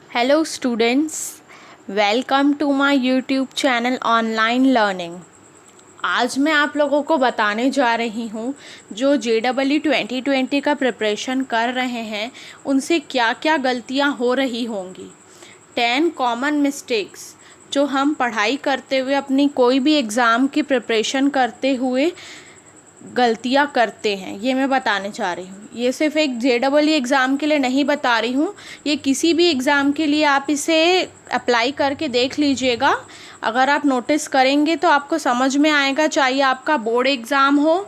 Hello students, welcome to my YouTube channel online learning. आज मैं आप लोगों को बताने जा रही हूँ जो JEE 2020 का प्रिपरेशन कर रहे हैं उनसे क्या क्या गलतियाँ हो रही होंगी। 10 कॉमन मिस्टेक्स जो हम पढ़ाई करते हुए अपनी कोई भी एग्ज़ाम की प्रिपरेशन करते हुए गलतियाँ करते हैं, ये मैं बताने चाह रही हूँ। ये सिर्फ एक JEE एग्ज़ाम के लिए नहीं बता रही हूँ, ये किसी भी एग्ज़ाम के लिए आप इसे अप्लाई करके देख लीजिएगा। अगर आप नोटिस करेंगे तो आपको समझ में आएगा, चाहे आपका बोर्ड एग्ज़ाम हो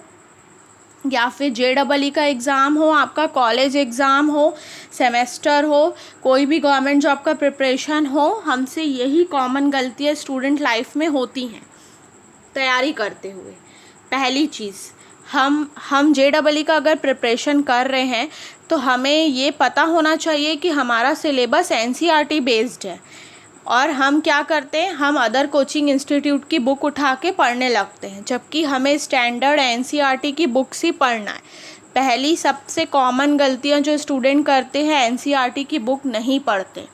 या फिर JEE का एग्ज़ाम हो, आपका कॉलेज एग्ज़ाम हो, सेमेस्टर हो, कोई भी गवर्नमेंट जॉब का प्रिपरेशन हो, हमसे यही कॉमन गलतियाँ स्टूडेंट लाइफ में होती हैं तैयारी करते हुए। पहली चीज़, हम JEE का अगर प्रिपरेशन कर रहे हैं तो हमें ये पता होना चाहिए कि हमारा सिलेबस NCERT बेस्ड है। और हम क्या करते हैं, हम अदर कोचिंग इंस्टीट्यूट की बुक उठा के पढ़ने लगते हैं, जबकि हमें स्टैंडर्ड NCERT की बुक्स ही पढ़ना है। पहली सबसे कॉमन गलतियाँ जो स्टूडेंट करते हैं, NCERT की बुक नहीं पढ़ते।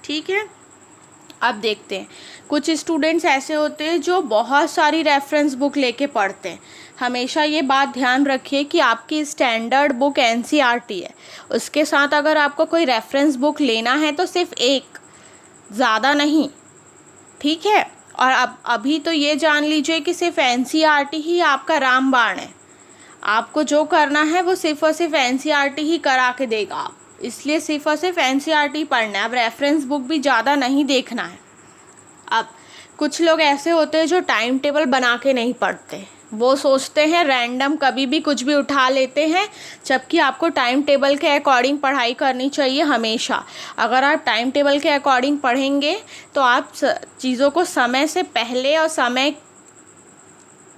ठीक है, अब देखते हैं। कुछ स्टूडेंट्स ऐसे होते हैं जो बहुत सारी रेफरेंस बुक लेके पढ़ते हैं। हमेशा ये बात ध्यान रखिए कि आपकी स्टैंडर्ड बुक NCERT है, उसके साथ अगर आपको कोई रेफरेंस बुक लेना है तो सिर्फ एक, ज़्यादा नहीं। ठीक है, और अब अभी तो ये जान लीजिए कि सिर्फ NCERT ही आपका रामबाण है। आपको जो करना है वो सिर्फ और सिर्फ NCERT ही करा के देगा आप, इसलिए सिर्फ और सिर्फ NCERT ही पढ़ना है। अब रेफरेंस बुक भी ज़्यादा नहीं देखना है। अब कुछ लोग ऐसे होते हैं जो टाइम टेबल बना के नहीं पढ़ते, वो सोचते हैं रैंडम कभी भी कुछ भी उठा लेते हैं, जबकि आपको टाइम टेबल के अकॉर्डिंग पढ़ाई करनी चाहिए हमेशा। अगर आप टाइम टेबल के अकॉर्डिंग पढ़ेंगे तो आप चीज़ों को समय से पहले और समय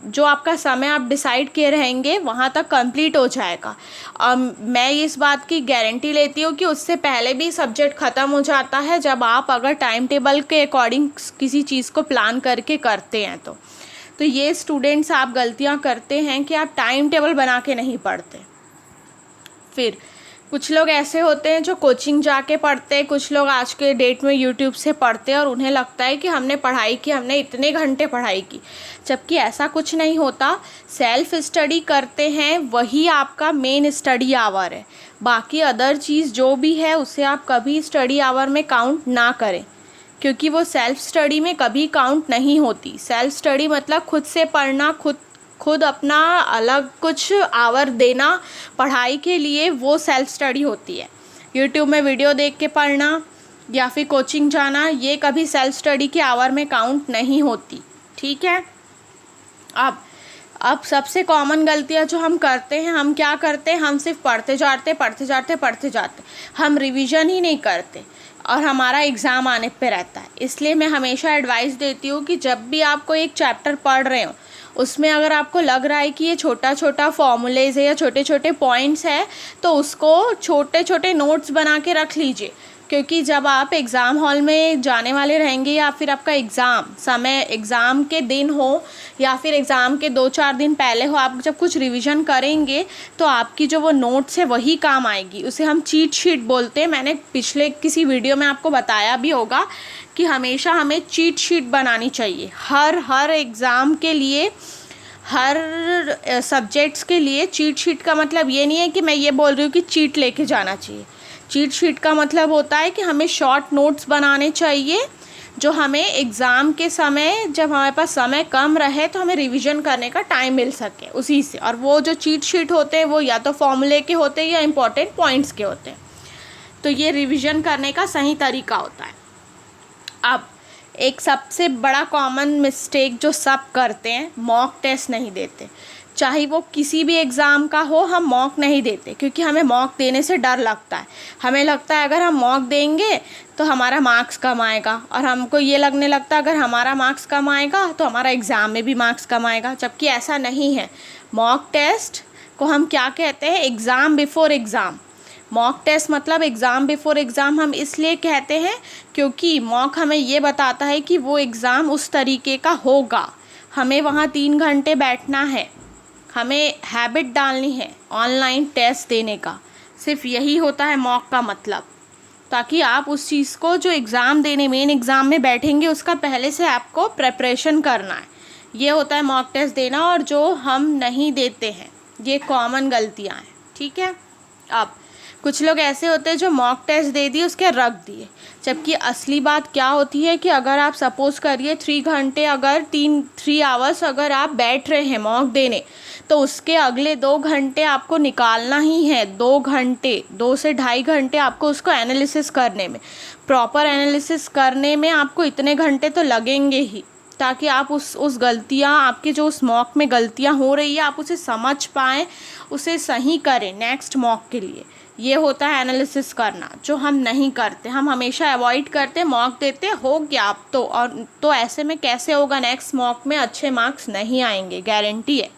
जो आपका समय आप डिसाइड किए रहेंगे वहाँ तक कंप्लीट हो जाएगा। और मैं इस बात की गारंटी लेती हूँ कि उससे पहले भी सब्जेक्ट ख़त्म हो जाता है, जब आप अगर टाइम टेबल के अकॉर्डिंग किसी चीज़ को प्लान करके करते हैं तो ये स्टूडेंट्स आप गलतियाँ करते हैं कि आप टाइम टेबल बना के नहीं पढ़ते। फिर कुछ लोग ऐसे होते हैं जो कोचिंग जाके पढ़ते हैं, कुछ लोग आज के डेट में यूट्यूब से पढ़ते हैं और उन्हें लगता है कि हमने पढ़ाई की, हमने इतने घंटे पढ़ाई की, जबकि ऐसा कुछ नहीं होता। सेल्फ स्टडी करते हैं वही आपका मेन स्टडी आवर है। बाकी अदर चीज़ जो भी है उसे आप कभी स्टडी आवर में काउंट ना करें, क्योंकि वो सेल्फ स्टडी में कभी काउंट नहीं होती। सेल्फ स्टडी मतलब खुद से पढ़ना, खुद अपना अलग कुछ आवर देना पढ़ाई के लिए, वो सेल्फ स्टडी होती है। यूट्यूब में वीडियो देख के पढ़ना या फिर कोचिंग जाना, ये कभी सेल्फ स्टडी के आवर में काउंट नहीं होती। ठीक है, अब सबसे कॉमन गलतियाँ जो हम करते हैं, हम क्या करते हैं, हम सिर्फ पढ़ते जाते, हम रिवीजन ही नहीं करते और हमारा एग्ज़ाम आने पे रहता है। इसलिए मैं हमेशा एडवाइस देती हूँ कि जब भी आपको एक चैप्टर पढ़ रहे हो, उसमें अगर आपको लग रहा है कि ये छोटा छोटा फॉर्मूलेज़ है या छोटे छोटे पॉइंट्स है, तो उसको छोटे छोटे नोट्स बना के रख लीजिए। क्योंकि जब आप एग्ज़ाम हॉल में जाने वाले रहेंगे या फिर आपका एग्ज़ाम के दिन हो या फिर एग्ज़ाम के 2-4 दिन पहले हो, आप जब कुछ रिवीजन करेंगे तो आपकी जो वो नोट्स है वही काम आएगी। उसे हम चीट शीट बोलते हैं। मैंने पिछले किसी वीडियो में आपको बताया भी होगा कि हमेशा हमें चीट शीट बनानी चाहिए हर एग्ज़ाम के लिए, हर सब्जेक्ट्स के लिए। चीट शीट का मतलब ये नहीं है कि मैं ये बोल रही हूँ कि चीट लेके जाना चाहिए। चीट शीट का मतलब होता है कि हमें शॉर्ट नोट्स बनाने चाहिए जो हमें एग्ज़ाम के समय, जब हमारे पास समय कम रहे तो हमें रिवीजन करने का टाइम मिल सके उसी से। और वो जो चीट शीट होते हैं वो या तो फॉर्मूले के होते हैं या इम्पोर्टेंट पॉइंट्स के होते हैं। तो ये रिवीजन करने का सही तरीका होता है। अब एक सबसे बड़ा कॉमन मिस्टेक जो सब करते हैं, मॉक टेस्ट नहीं देते। चाहे वो किसी भी एग्ज़ाम का हो, हम मॉक नहीं देते क्योंकि हमें मॉक देने से डर लगता है। हमें लगता है अगर हम मॉक देंगे तो हमारा मार्क्स कम आएगा, और हमको ये लगने लगता है अगर हमारा मार्क्स कम आएगा तो हमारा एग्ज़ाम में भी मार्क्स कम आएगा, जबकि ऐसा नहीं है। मॉक टेस्ट को हम क्या कहते हैं, exam before exam. Mock test मतलब एग्ज़ाम बिफोर एग्ज़ाम हम इसलिए कहते हैं क्योंकि मॉक हमें ये बताता है कि वो एग्ज़ाम उस तरीके का होगा। हमें वहाँ 3 घंटे बैठना है, हमें हैबिट डालनी है ऑनलाइन टेस्ट देने का, सिर्फ यही होता है मॉक का मतलब। ताकि आप उस चीज़ को जो एग्ज़ाम देने मेन एग्ज़ाम में बैठेंगे उसका पहले से आपको प्रिपरेशन करना है। ये होता है मॉक टेस्ट देना, और जो हम नहीं देते हैं ये कॉमन गलतियाँ हैं। ठीक है, अब कुछ लोग ऐसे होते हैं जो मॉक टेस्ट दे दिए उसके रख दिए, जबकि असली बात क्या होती है कि अगर आप सपोज़ करिए 3 घंटे अगर 3 आवर्स अगर आप बैठ रहे हैं मॉक देने, तो उसके अगले 2 घंटे आपको निकालना ही है। 2 घंटे, 2 से 2.5 घंटे आपको उसको एनालिसिस करने में, प्रॉपर एनालिसिस करने में आपको इतने घंटे तो लगेंगे ही, ताकि आप उस गलतियाँ, आपके जो उस मॉक में गलतियाँ हो रही है आप उसे समझ पाएँ, उसे सही करें नेक्स्ट मॉक के लिए। ये होता है एनालिसिस करना, जो हम नहीं करते, हम हमेशा अवॉइड करते, मॉक देते हो गया आप तो, और तो ऐसे में कैसे होगा, नेक्स्ट मॉक में अच्छे मार्क्स नहीं आएंगे, गारंटी है।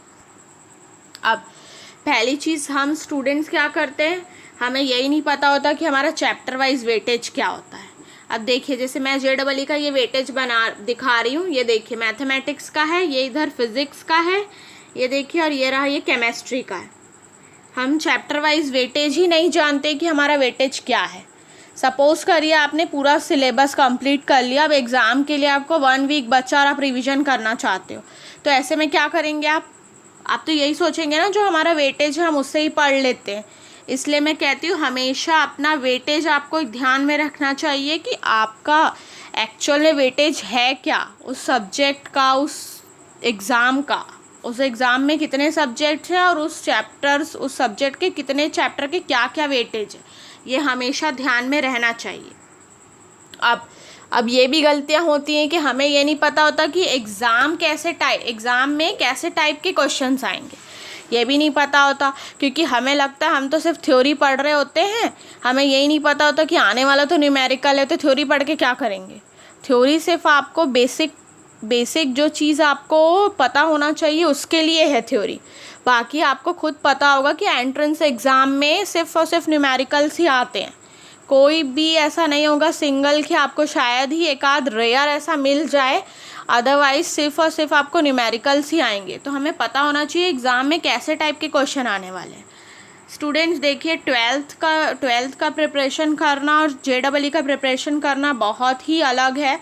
अब पहली चीज़ हम स्टूडेंट्स क्या करते हैं, हमें यही नहीं पता होता कि हमारा चैप्टर वाइज वेटेज क्या होता है। अब देखिए, जैसे मैं JEE का ये वेटेज दिखा रही हूँ, ये देखिए मैथमेटिक्स का है, ये इधर फिज़िक्स का है, ये देखिए, और ये रहा ये केमिस्ट्री का है। हम चैप्टर वाइज वेटेज ही नहीं जानते कि हमारा वेटेज क्या है। सपोज़ करिए आपने पूरा सिलेबस कंप्लीट कर लिया, अब एग्ज़ाम के लिए आपको 1 वीक बचा और आप रिवीजन करना चाहते हो, तो ऐसे में क्या करेंगे आप तो यही सोचेंगे ना जो हमारा वेटेज है हम उससे ही पढ़ लेते हैं। इसलिए मैं कहती हूँ हमेशा अपना वेटेज आपको ध्यान में रखना चाहिए कि आपका एक्चुअल में वेटेज है क्या, उस सब्जेक्ट का, उस एग्ज़ाम का, उस एग्ज़ाम में कितने सब्जेक्ट हैं और उस सब्जेक्ट के कितने चैप्टर के क्या क्या वेटेज है, ये हमेशा ध्यान में रहना चाहिए। अब ये भी गलतियाँ होती हैं कि हमें ये नहीं पता होता कि एग्ज़ाम में कैसे टाइप के क्वेश्चंस आएंगे, ये भी नहीं पता होता, क्योंकि हमें लगता है हम तो सिर्फ थ्योरी पढ़ रहे होते हैं, हमें यही नहीं पता होता कि आने वाला तो न्यूमेरिकल है, तो थ्योरी पढ़ के क्या करेंगे। थ्योरी सिर्फ आपको बेसिक जो चीज़ आपको पता होना चाहिए उसके लिए है थ्योरी। बाकी आपको खुद पता होगा कि एंट्रेंस एग्ज़ाम में सिर्फ और सिर्फ न्यूमेरिकल्स ही आते हैं, कोई भी ऐसा नहीं होगा सिंगल कि आपको शायद ही एक आध रेयर ऐसा मिल जाए, अदरवाइज सिर्फ और सिर्फ आपको न्यूमेरिकल्स ही आएंगे। तो हमें पता होना चाहिए एग्ज़ाम में कैसे टाइप के क्वेश्चन आने वाले हैं। स्टूडेंट्स देखिए, 12th का प्रिपरेशन करना और JEE का प्रिपरेशन करना बहुत ही अलग है,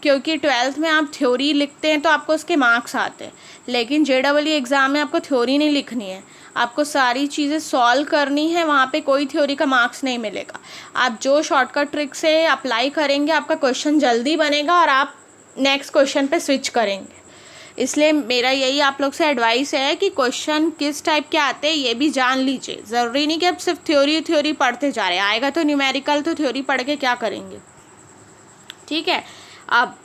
क्योंकि 12th में आप थ्योरी लिखते हैं तो आपको उसके मार्क्स आते हैं, लेकिन JEE एग्ज़ाम में आपको थ्योरी नहीं लिखनी है, आपको सारी चीज़ें सॉल्व करनी है, वहाँ पे कोई थ्योरी का मार्क्स नहीं मिलेगा। आप जो शॉर्टकट ट्रिक से अप्लाई करेंगे आपका क्वेश्चन जल्दी बनेगा और आप नेक्स्ट क्वेश्चन पे स्विच करेंगे। इसलिए मेरा यही आप लोग से एडवाइस है कि क्वेश्चन किस टाइप के आते हैं ये भी जान लीजिए। ज़रूरी नहीं कि आप सिर्फ थ्योरी पढ़ते जा रहे हैं, आएगा तो न्यूमेरिकल, तो थ्योरी पढ़ के क्या करेंगे। ठीक है, अब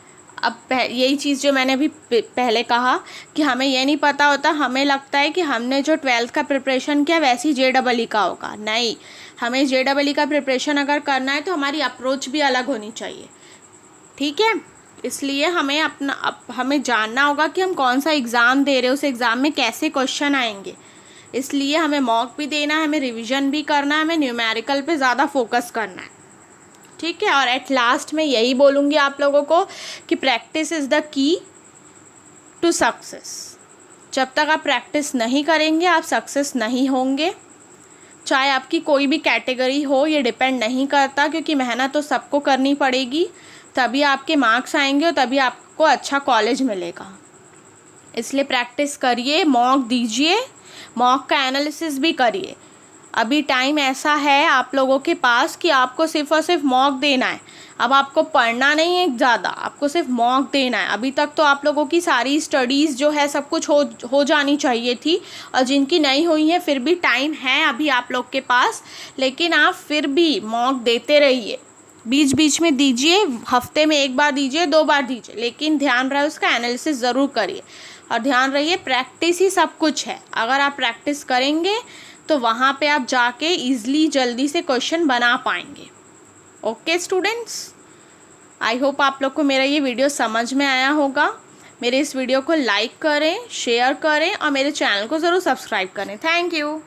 यही चीज़ जो मैंने अभी पहले कहा कि हमें ये नहीं पता होता, हमें लगता है कि हमने जो 12th का प्रिपरेशन किया वैसी JEE का होगा। नहीं, हमें JEE का प्रिपरेशन अगर करना है तो हमारी अप्रोच भी अलग होनी चाहिए। ठीक है, इसलिए हमें जानना होगा कि हम कौन सा एग्ज़ाम दे रहे हैं, उस एग्ज़ाम में कैसे क्वेश्चन आएंगे। इसलिए हमें मॉक भी देना है, हमें रिविज़न भी करना है, हमें न्यूमेरिकल पे ज़्यादा फोकस करना है। ठीक है, और एट लास्ट में यही बोलूँगी आप लोगों को कि practice is the key to success. जब तक आप प्रैक्टिस नहीं करेंगे आप सक्सेस नहीं होंगे। चाहे आपकी कोई भी कैटेगरी हो, ये डिपेंड नहीं करता, क्योंकि मेहनत तो सबको करनी पड़ेगी, तभी आपके मार्क्स आएंगे और तभी आपको अच्छा कॉलेज मिलेगा। इसलिए प्रैक्टिस करिए, मॉक दीजिए, मॉक का एनालिसिस भी करिए। अभी टाइम ऐसा है आप लोगों के पास कि आपको सिर्फ और सिर्फ मॉक देना है। अब आपको पढ़ना नहीं है ज़्यादा, आपको सिर्फ मॉक देना है। अभी तक तो आप लोगों की सारी स्टडीज़ जो है सब कुछ हो जानी चाहिए थी, और जिनकी नहीं हुई है फिर भी टाइम है अभी आप लोग के पास, लेकिन आप फिर भी मॉक देते रहिए, बीच बीच में दीजिए, हफ्ते में 1 बार दीजिए, 2 बार दीजिए, लेकिन ध्यान रहे उसका एनालिसिस ज़रूर करिए। और ध्यान रहिए प्रैक्टिस ही सब कुछ है, अगर आप प्रैक्टिस करेंगे तो वहाँ पे आप जाके ईज़िली जल्दी से क्वेश्चन बना पाएंगे। ओके स्टूडेंट्स, आई होप आप लोग को मेरा ये वीडियो समझ में आया होगा। मेरे इस वीडियो को लाइक करें, शेयर करें और मेरे चैनल को ज़रूर सब्सक्राइब करें। Thank you.